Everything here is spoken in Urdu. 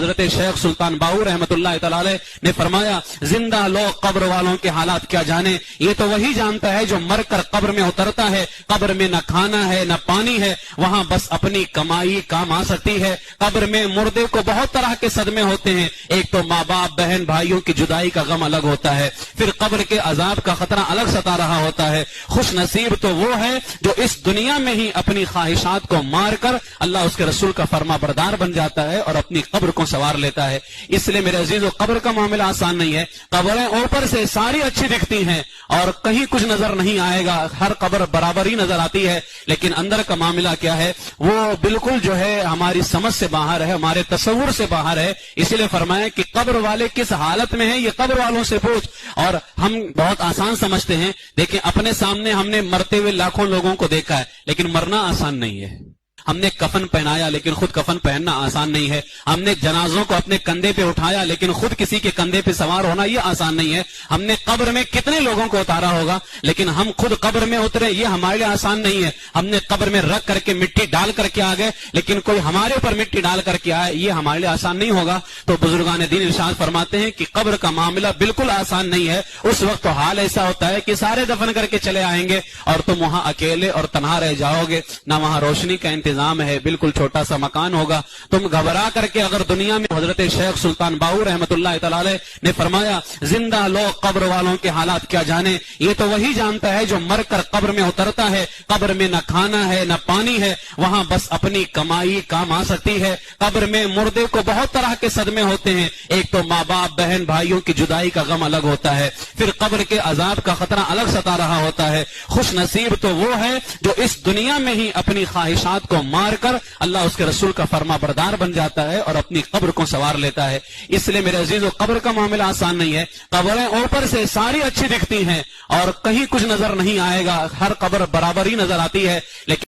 حضرت شیخ سلطان باؤ رحمتullah تعالی علیہ نے فرمایا زندہ لوگ قبر والوں کے حالات کیا جانے، یہ تو وہی جانتا ہے جو مر کر قبر میں اترتا ہے، قبر میں نہ کھانا ہے نہ پانی ہے، وہاں بس اپنی کمائی کام آ سکتی ہے۔ قبر میں مردے کو بہت طرح کے صدمے ہوتے ہیں، ایک تو ماں باپ بہن بھائیوں کی جدائی کا غم الگ ہوتا ہے، پھر قبر کے عذاب کا خطرہ الگ ستا رہا ہوتا ہے۔ خوش نصیب تو وہ ہے جو اس دنیا میں ہی اپنی خواہشات کو مار کر اللہ اس کے رسول کا فرما بردار بن جاتا ہے اور اپنی قبر کو سنوار لیتا ہے۔ اس لیے میرے عزیزو، قبر کا معاملہ آسان نہیں ہے۔ قبریں اوپر سے ساری اچھی دکھتی ہیں اور کہیں کچھ نظر نہیں آئے گا، ہر قبر برابر ہی نظر آتی ہے، لیکن اندر کا معاملہ کیا ہے وہ بالکل جو ہے ہماری سمجھ سے باہر ہے، ہمارے تصور سے باہر ہے۔ اس لیے فرمایا کہ قبر والے کس حالت میں ہیں یہ قبر والوں سے پوچھ۔ اور ہم بہت آسان سمجھتے ہیں، دیکھیں اپنے سامنے ہم نے مرتے ہوئے لاکھوں لوگوں کو دیکھا ہے، لیکن مرنا آسان نہیں ہے۔ ہم نے کفن پہنایا لیکن خود کفن پہننا آسان نہیں ہے، ہم نے جنازوں کو اپنے کندھے پہ اٹھایا لیکن خود کسی کے کندھے پہ سوار ہونا یہ آسان نہیں ہے، ہم نے قبر میں کتنے لوگوں کو اتارا ہوگا لیکن ہم خود قبر میں اترے یہ ہمارے لیے آسان نہیں ہے، ہم نے قبر میں رکھ کر کے مٹی ڈال کر کے آ گئے لیکن کوئی ہمارے اوپر مٹی ڈال کر کے آئے یہ ہمارے لیے آسان نہیں ہوگا۔ تو بزرگان دین ارشاد فرماتے ہیں کہ قبر کا معاملہ بالکل آسان نہیں ہے، اس وقت تو حال ایسا ہوتا ہے کہ سارے دفن کر کے چلے آئیں گے اور تم وہاں اکیلے اور تنہا رہ جاؤ گے، نہ وہاں روشنی کا انتظام ہے، بالکل چھوٹا سا مکان ہوگا، تم گھبرا کر کے اگر دنیا میں حضرت شیخ سلطان باؤ رحمتullah تعالی علیہ نے فرمایا زندہ لوگ قبر والوں کے حالات کیا جانے، یہ تو وہی جانتا ہے جو مر کر قبر میں اترتا ہے، قبر میں نہ کھانا ہے نہ پانی ہے، وہاں بس اپنی کمائی کام آ سکتی ہے۔ قبر میں مردے کو بہت طرح کے صدمے ہوتے ہیں، ایک تو ماں باپ بہن بھائیوں کی جدائی کا غم الگ ہوتا ہے، پھر قبر کے عذاب کا خطرہ الگ ستا رہا ہوتا ہے۔ خوش نصیب تو وہ ہے جو اس دنیا میں ہی اپنی خواہشات کو مار کر اللہ اس کے رسول کا فرما بردار بن جاتا ہے اور اپنی قبر کو سنوار لیتا ہے۔ اس لیے میرے عزیزو، قبر کا معاملہ آسان نہیں ہے۔ قبریں اوپر سے ساری اچھی دکھتی ہیں اور کہیں کچھ نظر نہیں آئے گا، ہر قبر برابر ہی نظر آتی ہے، لیکن